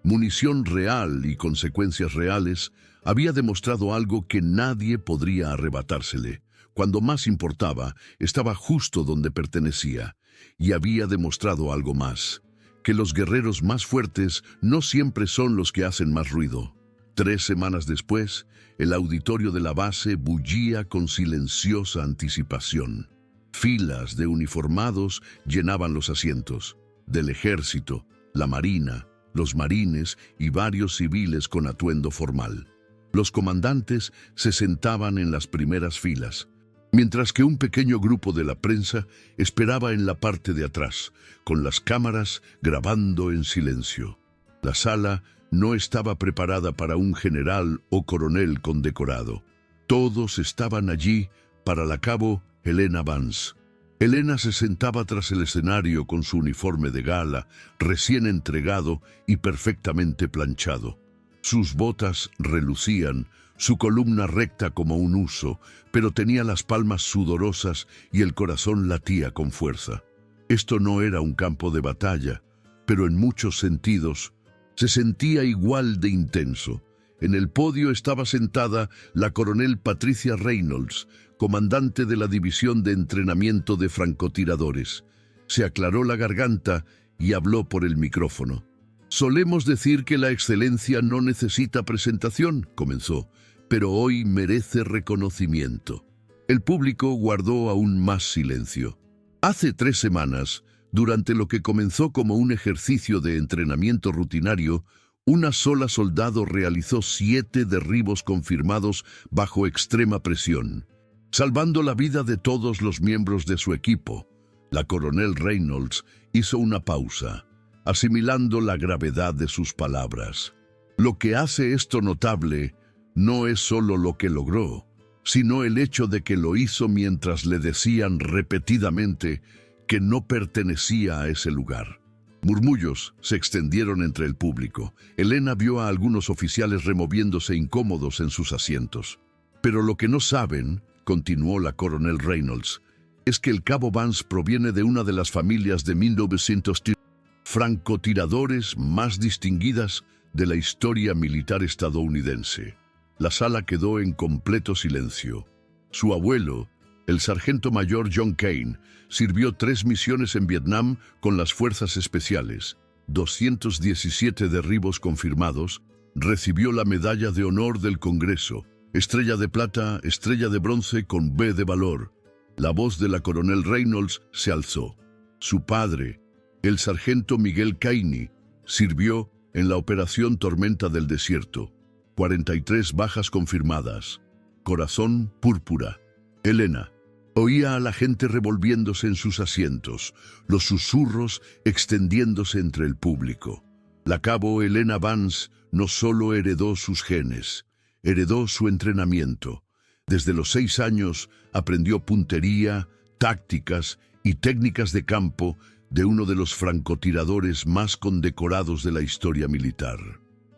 munición real y consecuencias reales, había demostrado algo que nadie podría arrebatársele. Cuando más importaba, estaba justo donde pertenecía. Y había demostrado algo más, que los guerreros más fuertes no siempre son los que hacen más ruido. 3 semanas después, el auditorio de la base bullía con silenciosa anticipación. Filas de uniformados llenaban los asientos, del ejército, la marina, los marines y varios civiles con atuendo formal. Los comandantes se sentaban en las primeras filas, mientras que un pequeño grupo de la prensa esperaba en la parte de atrás, con las cámaras grabando en silencio. La sala no estaba preparada para un general o coronel condecorado. Todos estaban allí para la cabo Helena Vance. Elena se sentaba tras el escenario con su uniforme de gala, recién entregado y perfectamente planchado. Sus botas relucían, su columna recta como un huso, pero tenía las palmas sudorosas y el corazón latía con fuerza. Esto no era un campo de batalla, pero en muchos sentidos se sentía igual de intenso. En el podio estaba sentada la coronel Patricia Reynolds, comandante de la División de Entrenamiento de Francotiradores. Se aclaró la garganta y habló por el micrófono. «Solemos decir que la excelencia no necesita presentación», comenzó, «pero hoy merece reconocimiento». El público guardó aún más silencio. Hace 3 semanas, durante lo que comenzó como un ejercicio de entrenamiento rutinario, una sola soldado realizó 7 derribos confirmados bajo extrema presión, salvando la vida de todos los miembros de su equipo. La coronel Reynolds hizo una pausa, asimilando la gravedad de sus palabras. Lo que hace esto notable no es solo lo que logró, sino el hecho de que lo hizo mientras le decían repetidamente que no pertenecía a ese lugar. Murmullos se extendieron entre el público. Elena vio a algunos oficiales removiéndose incómodos en sus asientos. Pero lo que no saben, continuó la coronel Reynolds, es que el cabo Vance proviene de una de las familias de 1900 francotiradores más distinguidas de la historia militar estadounidense. La sala quedó en completo silencio. Su abuelo, el sargento mayor John Kane, sirvió 3 misiones en Vietnam con las fuerzas especiales, 217 derribos confirmados, recibió la medalla de honor del Congreso, estrella de plata, estrella de bronce con B de valor. La voz de la coronel Reynolds se alzó. Su padre, el sargento Miguel Caine, sirvió en la Operación Tormenta del Desierto, 43 bajas confirmadas. corazón púrpura. Elena oía a la gente revolviéndose en sus asientos, los susurros extendiéndose entre el público. La cabo Elena Vance no solo heredó sus genes, heredó su entrenamiento. Desde los 6 años aprendió puntería, tácticas y técnicas de campo de uno de los francotiradores más condecorados de la historia militar.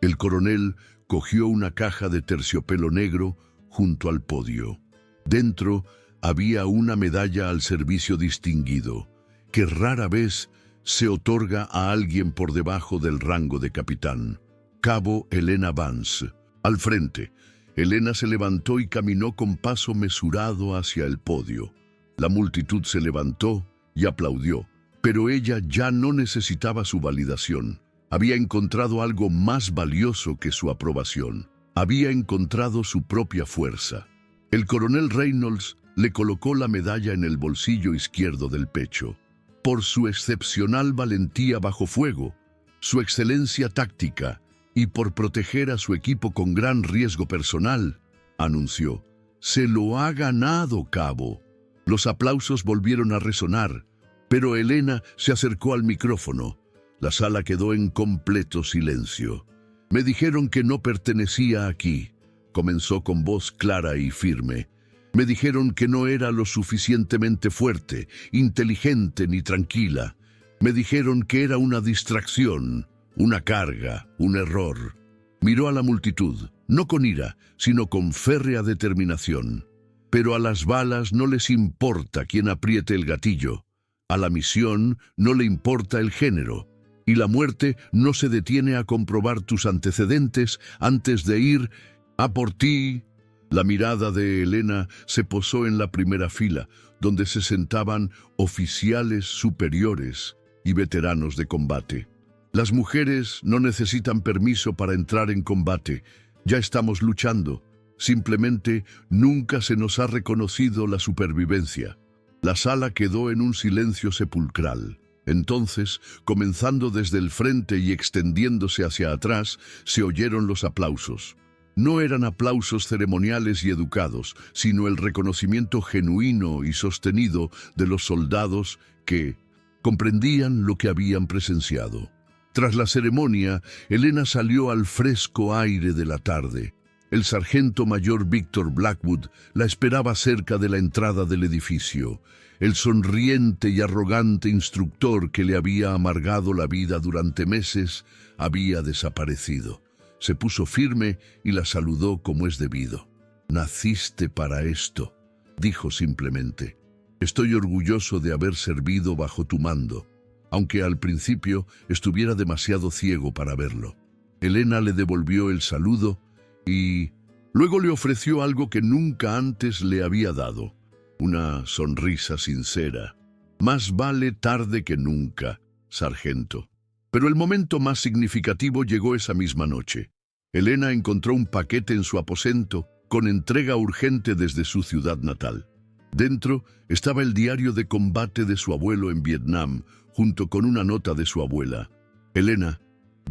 El coronel cogió una caja de terciopelo negro junto al podio. Dentro había una medalla al servicio distinguido, que rara vez se otorga a alguien por debajo del rango de capitán. Cabo Elena Vance. Al frente, Elena se levantó y caminó con paso mesurado hacia el podio. La multitud se levantó y aplaudió, pero ella ya no necesitaba su validación. Había encontrado algo más valioso que su aprobación. Había encontrado su propia fuerza. El coronel Reynolds le colocó la medalla en el bolsillo izquierdo del pecho. Por su excepcional valentía bajo fuego, su excelencia táctica y por proteger a su equipo con gran riesgo personal, anunció: «Se lo ha ganado, cabo». Los aplausos volvieron a resonar, pero Elena se acercó al micrófono. La sala quedó en completo silencio. «Me dijeron que no pertenecía aquí», comenzó con voz clara y firme. «Me dijeron que no era lo suficientemente fuerte, inteligente ni tranquila. Me dijeron que era una distracción, una carga, un error». Miró a la multitud, no con ira, sino con férrea determinación. Pero a las balas no les importa quién apriete el gatillo. A la misión no le importa el género. Y la muerte no se detiene a comprobar tus antecedentes antes de ir a por ti. La mirada de Elena se posó en la primera fila, donde se sentaban oficiales superiores y veteranos de combate. «Las mujeres no necesitan permiso para entrar en combate. Ya estamos luchando. Simplemente nunca se nos ha reconocido la supervivencia». La sala quedó en un silencio sepulcral. Entonces, comenzando desde el frente y extendiéndose hacia atrás, se oyeron los aplausos. No eran aplausos ceremoniales y educados, sino el reconocimiento genuino y sostenido de los soldados que comprendían lo que habían presenciado. Tras la ceremonia, Elena salió al fresco aire de la tarde. El sargento mayor Victor Blackwood la esperaba cerca de la entrada del edificio. El sonriente y arrogante instructor que le había amargado la vida durante meses había desaparecido. Se puso firme y la saludó como es debido. «Naciste para esto», dijo simplemente. «Estoy orgulloso de haber servido bajo tu mando, aunque al principio estuviera demasiado ciego para verlo». Elena le devolvió el saludo y luego le ofreció algo que nunca antes le había dado, una sonrisa sincera. «Más vale tarde que nunca, sargento». Pero el momento más significativo llegó esa misma noche. Elena encontró un paquete en su aposento con entrega urgente desde su ciudad natal. Dentro estaba el diario de combate de su abuelo en Vietnam, junto con una nota de su abuela. «Elena,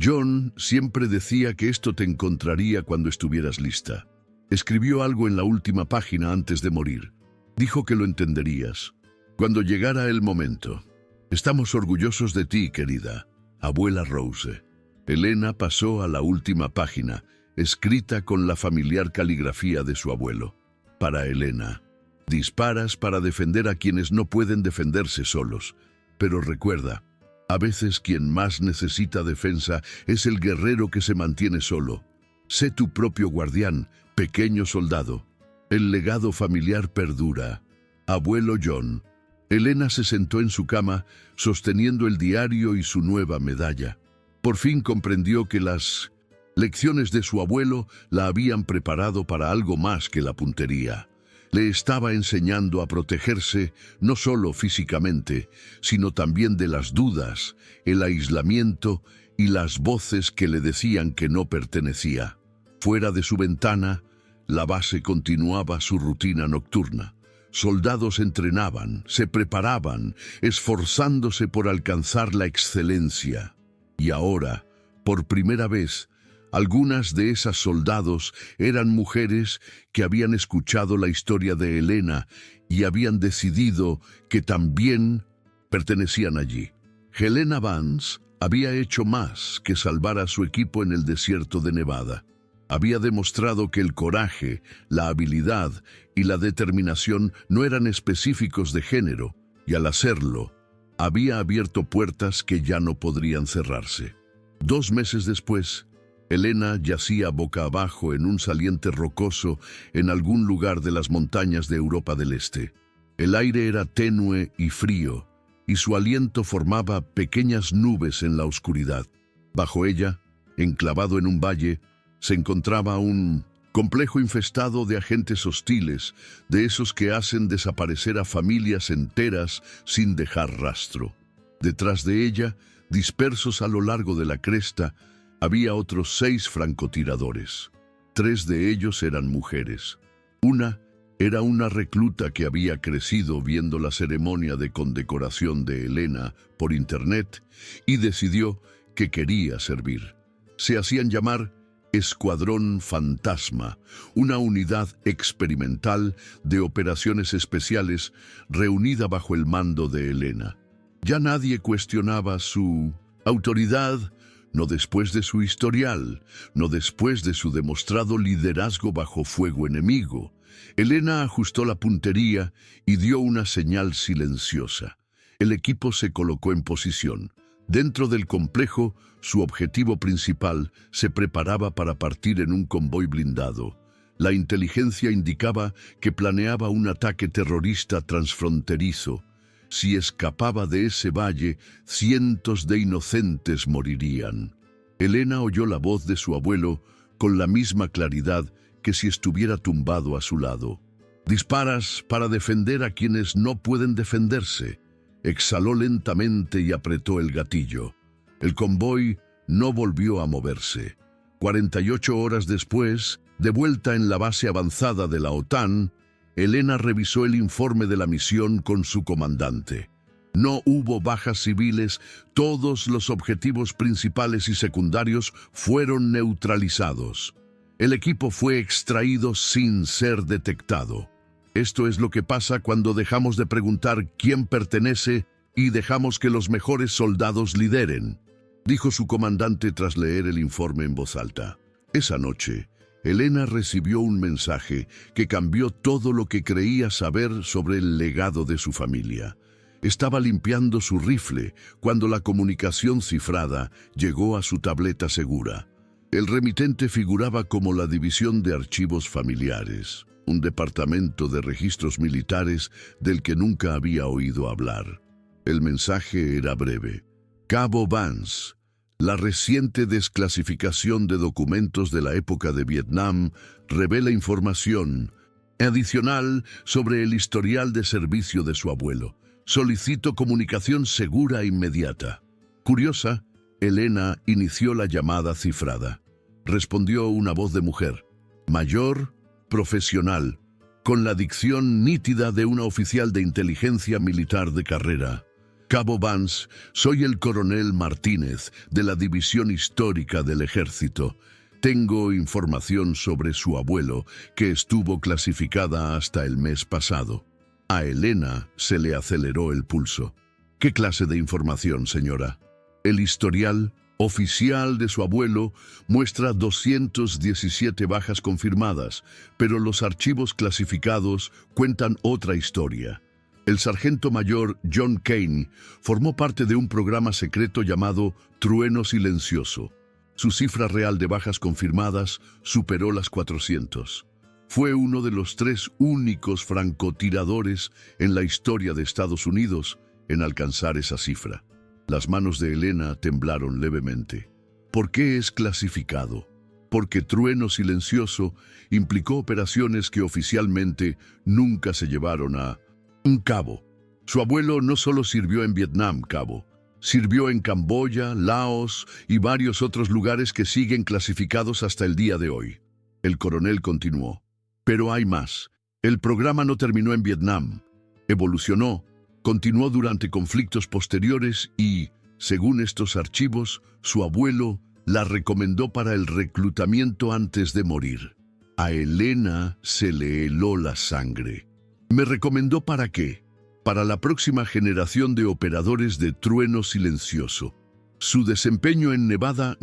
John siempre decía que esto te encontraría cuando estuvieras lista. Escribió algo en la última página antes de morir. Dijo que lo entenderías cuando llegara el momento. Estamos orgullosos de ti, querida abuela Rose». Elena pasó a la última página, escrita con la familiar caligrafía de su abuelo. Para Elena: «Disparas para defender a quienes no pueden defenderse solos. Pero recuerda, a veces quien más necesita defensa es el guerrero que se mantiene solo. Sé tu propio guardián, pequeño soldado. El legado familiar perdura. Abuelo John». Elena se sentó en su cama, sosteniendo el diario y su nueva medalla. Por fin comprendió que las lecciones de su abuelo la habían preparado para algo más que la puntería. Le estaba enseñando a protegerse no solo físicamente, sino también de las dudas, el aislamiento y las voces que le decían que no pertenecía. Fuera de su ventana, la base continuaba su rutina nocturna. Soldados entrenaban, se preparaban, esforzándose por alcanzar la excelencia. Y ahora, por primera vez, Algunas de esas soldados eran mujeres que habían escuchado la historia de Helena y habían decidido que también pertenecían allí. Helena Vance había hecho más que salvar a su equipo en el desierto de Nevada. Había demostrado que el coraje, la habilidad y la determinación no eran específicos de género, y al hacerlo, había abierto puertas que ya no podrían cerrarse. 2 meses después, Helena yacía boca abajo en un saliente rocoso en algún lugar de las montañas de Europa del Este. El aire era tenue y frío, y su aliento formaba pequeñas nubes en la oscuridad. Bajo ella, enclavado en un valle, se encontraba un complejo infestado de agentes hostiles, de esos que hacen desaparecer a familias enteras sin dejar rastro. Detrás de ella, dispersos a lo largo de la cresta, había otros 6 francotiradores. 3 de ellos eran mujeres. Una era una recluta que había crecido viendo la ceremonia de condecoración de Helena por internet y decidió que quería servir. Se hacían llamar Escuadrón Fantasma, una unidad experimental de operaciones especiales reunida bajo el mando de Helena. Ya nadie cuestionaba su autoridad, no después de su historial, no después de su demostrado liderazgo bajo fuego enemigo. Helena ajustó la puntería y dio una señal silenciosa. El equipo se colocó en posición. Dentro del complejo, su objetivo principal se preparaba para partir en un convoy blindado. La inteligencia indicaba que planeaba un ataque terrorista transfronterizo. Si escapaba de ese valle, cientos de inocentes morirían. Helena oyó la voz de su abuelo con la misma claridad que si estuviera tumbado a su lado. «Disparas para defender a quienes no pueden defenderse». Exhaló lentamente y apretó el gatillo. El convoy no volvió a moverse. 48 horas después, de vuelta en la base avanzada de la OTAN, Helena revisó el informe de la misión con su comandante. No hubo bajas civiles, todos los objetivos principales y secundarios fueron neutralizados. El equipo fue extraído sin ser detectado. Esto es lo que pasa cuando dejamos de preguntar quién pertenece y dejamos que los mejores soldados lideren, dijo su comandante tras leer el informe en voz alta. Esa noche, Helena recibió un mensaje que cambió todo lo que creía saber sobre el legado de su familia. Estaba limpiando su rifle cuando la comunicación cifrada llegó a su tableta segura. El remitente figuraba como la División de Archivos Familiares, un departamento de registros militares del que nunca había oído hablar. El mensaje era breve. Cabo Vance, la reciente desclasificación de documentos de la época de Vietnam revela información adicional sobre el historial de servicio de su abuelo. Solicito comunicación segura e inmediata. Curiosa, Helena inició la llamada cifrada. Respondió una voz de mujer, mayor, profesional, con la dicción nítida de una oficial de inteligencia militar de carrera. Cabo Vance, soy el coronel Martínez, de la División Histórica del Ejército. Tengo información sobre su abuelo, que estuvo clasificada hasta el mes pasado. A Helena se le aceleró el pulso. ¿Qué clase de información, señora? El historial oficial de su abuelo muestra 217 bajas confirmadas, pero los archivos clasificados cuentan otra historia. El sargento mayor John Kane formó parte de un programa secreto llamado Trueno Silencioso. Su cifra real de bajas confirmadas superó las 400. Fue uno de los 3 únicos francotiradores en la historia de Estados Unidos en alcanzar esa cifra. Las manos de Helena temblaron levemente. ¿Por qué es clasificado? Porque Trueno Silencioso implicó operaciones que oficialmente nunca se llevaron a cabo. Su abuelo no solo sirvió en Vietnam, cabo. Sirvió en Camboya, Laos y varios otros lugares que siguen clasificados hasta el día de hoy. El coronel continuó. Pero hay más. El programa no terminó en Vietnam. Evolucionó. Continuó durante conflictos posteriores y, según estos archivos, su abuelo la recomendó para el reclutamiento antes de morir. A Elena se le heló la sangre. ¿Me recomendó para qué? Para la próxima generación de operadores de trueno silencioso. Su desempeño en Nevada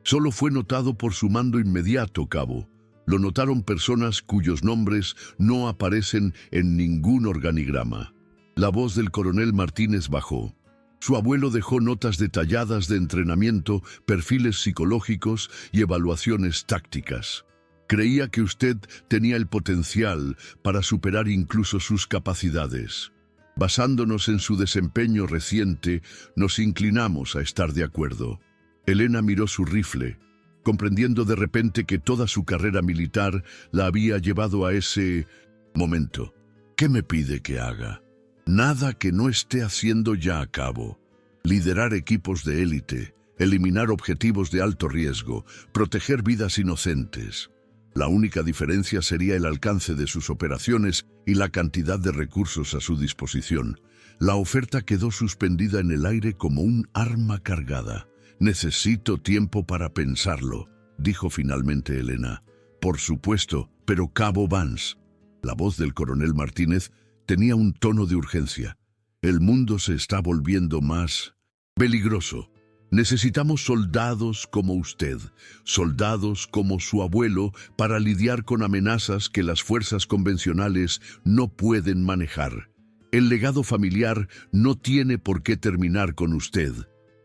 solo fue notado por su mando inmediato, cabo. Lo notaron personas cuyos nombres no aparecen en ningún organigrama. La voz del coronel Martínez bajó. Su abuelo dejó notas detalladas de entrenamiento, perfiles psicológicos y evaluaciones tácticas. Creía que usted tenía el potencial para superar incluso sus capacidades. Basándonos en su desempeño reciente, nos inclinamos a estar de acuerdo. Elena miró su rifle, comprendiendo de repente que toda su carrera militar la había llevado a ese momento. ¿Qué me pide que haga? Nada que no esté haciendo ya a cabo. Liderar equipos de élite, eliminar objetivos de alto riesgo, proteger vidas inocentes. La única diferencia sería el alcance de sus operaciones y la cantidad de recursos a su disposición. La oferta quedó suspendida en el aire como un arma cargada. «Necesito tiempo para pensarlo», dijo finalmente Elena. «Por supuesto, pero cabo Vance». La voz del coronel Martínez tenía un tono de urgencia. «El mundo se está volviendo más peligroso. Necesitamos soldados como usted, soldados como su abuelo, para lidiar con amenazas que las fuerzas convencionales no pueden manejar. El legado familiar no tiene por qué terminar con usted.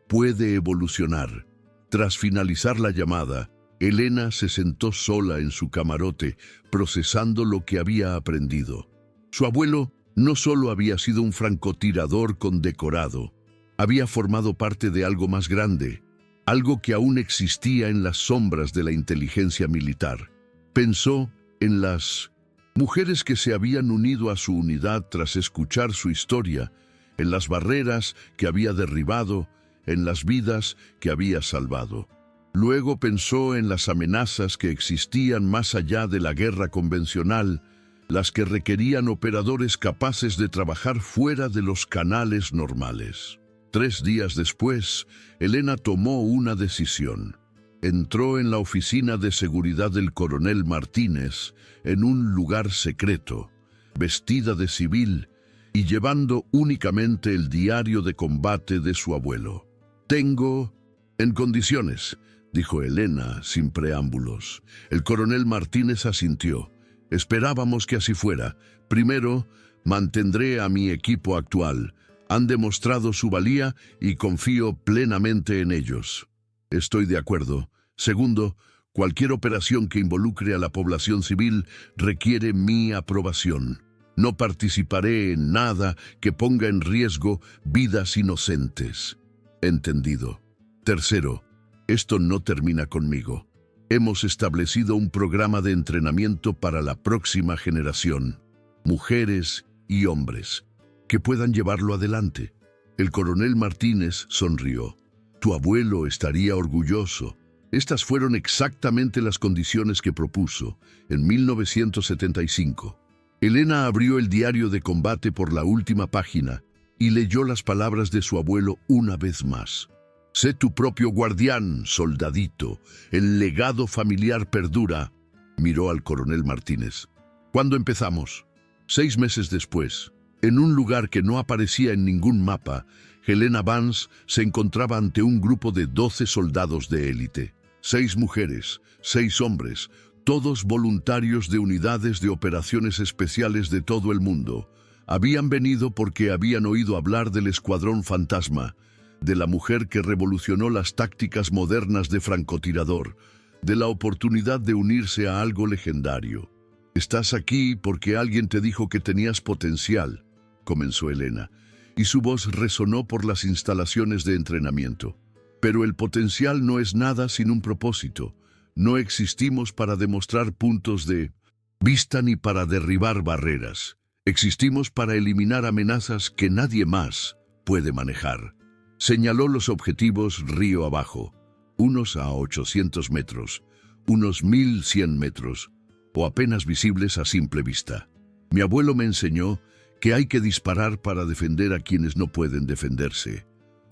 Puede evolucionar». Tras finalizar la llamada, Elena se sentó sola en su camarote, procesando lo que había aprendido. Su abuelo no solo había sido un francotirador condecorado, había formado parte de algo más grande, algo que aún existía en las sombras de la inteligencia militar. Pensó en las mujeres que se habían unido a su unidad tras escuchar su historia, en las barreras que había derribado, en las vidas que había salvado. Luego pensó en las amenazas que existían más allá de la guerra convencional, las que requerían operadores capaces de trabajar fuera de los canales normales. 3 días después, Elena tomó una decisión. Entró en la oficina de seguridad del coronel Martínez, en un lugar secreto, vestida de civil y llevando únicamente el diario de combate de su abuelo. «Tengo en condiciones», dijo Elena sin preámbulos. El coronel Martínez asintió. «Esperábamos que así fuera. Primero, mantendré a mi equipo actual. Han demostrado su valía y confío plenamente en ellos». «Estoy de acuerdo. Segundo, cualquier operación que involucre a la población civil requiere mi aprobación. No participaré en nada que ponga en riesgo vidas inocentes». «Entendido». Tercero, esto no termina conmigo. Hemos establecido un programa de entrenamiento para la próxima generación, mujeres y hombres, que puedan llevarlo adelante. El coronel Martínez sonrió. «Tu abuelo estaría orgulloso». Estas fueron exactamente las condiciones que propuso en 1975. Elena abrió el diario de combate por la última página y leyó las palabras de su abuelo una vez más. «Sé tu propio guardián, soldadito. El legado familiar perdura». Miró al coronel Martínez. «¿Cuándo empezamos?» 6 meses después, en un lugar que no aparecía en ningún mapa, Helena Vance se encontraba ante un grupo de 12 soldados de élite. 6 mujeres, 6 hombres, todos voluntarios de unidades de operaciones especiales de todo el mundo. Habían venido porque habían oído hablar del Escuadrón Fantasma, de la mujer que revolucionó las tácticas modernas de francotirador, de la oportunidad de unirse a algo legendario. «Estás aquí porque alguien te dijo que tenías potencial», comenzó Elena, y su voz resonó por las instalaciones de entrenamiento. «Pero el potencial no es nada sin un propósito. No existimos para demostrar puntos de vista ni para derribar barreras. Existimos para eliminar amenazas que nadie más puede manejar». Señaló los objetivos río abajo, unos a 800 metros, unos 1100 metros, o apenas visibles a simple vista. «Mi abuelo me enseñó que hay que disparar para defender a quienes no pueden defenderse.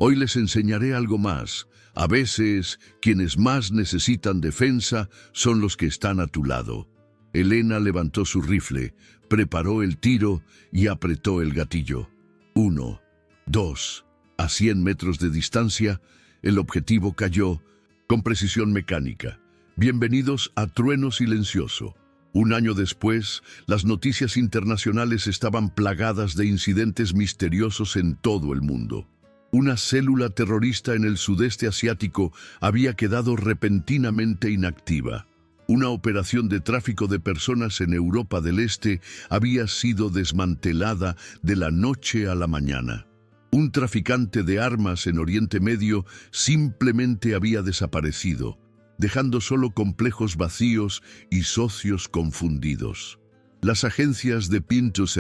Hoy les enseñaré algo más. A veces, quienes más necesitan defensa son los que están a tu lado. Elena levantó su rifle, preparó el tiro y apretó el gatillo. 1, 2. A 100 metros de distancia, el objetivo cayó con precisión mecánica. Bienvenidos a Trueno Silencioso. Un año después, las noticias internacionales estaban plagadas de incidentes misteriosos en todo el mundo. Una célula terrorista en el sudeste asiático había quedado repentinamente inactiva. Una operación de tráfico de personas en Europa del Este había sido desmantelada de la noche a la mañana. Un traficante de armas en Oriente Medio simplemente había desaparecido, dejando solo complejos vacíos y socios confundidos. Las agencias de Pintus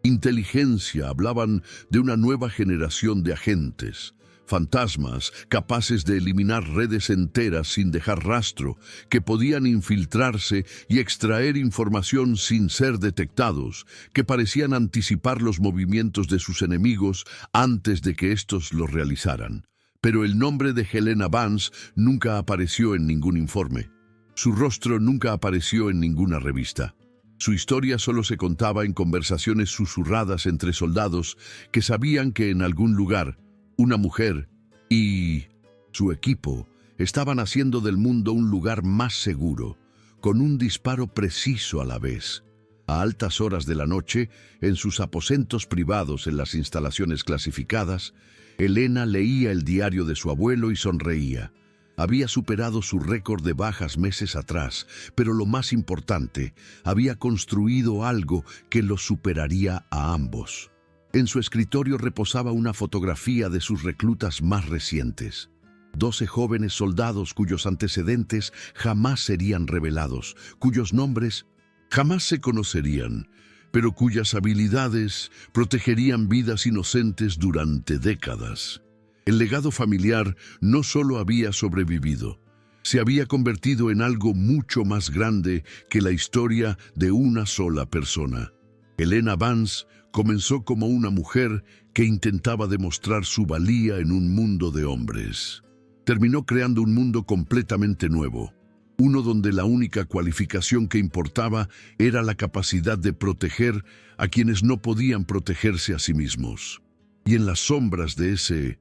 Inteligencia hablaban de una nueva generación de agentes, fantasmas capaces de eliminar redes enteras sin dejar rastro, que podían infiltrarse y extraer información sin ser detectados, que parecían anticipar los movimientos de sus enemigos antes de que éstos los realizaran. Pero el nombre de Helena Vance nunca apareció en ningún informe. Su rostro nunca apareció en ninguna revista. Su historia solo se contaba en conversaciones susurradas entre soldados que sabían que en algún lugar, una mujer y su equipo estaban haciendo del mundo un lugar más seguro, con un disparo preciso a la vez. A altas horas de la noche, en sus aposentos privados en las instalaciones clasificadas, Elena leía el diario de su abuelo y sonreía. Había superado su récord de bajas meses atrás, pero lo más importante, había construido algo que lo superaría a ambos. En su escritorio reposaba una fotografía de sus reclutas más recientes. 12 jóvenes soldados cuyos antecedentes jamás serían revelados, cuyos nombres jamás se conocerían, pero cuyas habilidades protegerían vidas inocentes durante décadas. El legado familiar no solo había sobrevivido, se había convertido en algo mucho más grande que la historia de una sola persona. Helena Vance comenzó como una mujer que intentaba demostrar su valía en un mundo de hombres. Terminó creando un mundo completamente nuevo, uno donde la única cualificación que importaba era la capacidad de proteger a quienes no podían protegerse a sí mismos. Y en las sombras de ese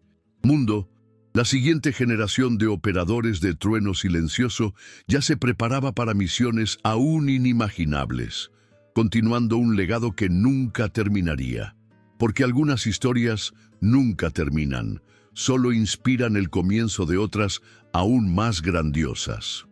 mundo, la siguiente generación de operadores de Trueno Silencioso ya se preparaba para misiones aún inimaginables, continuando un legado que nunca terminaría. Porque algunas historias nunca terminan, solo inspiran el comienzo de otras aún más grandiosas.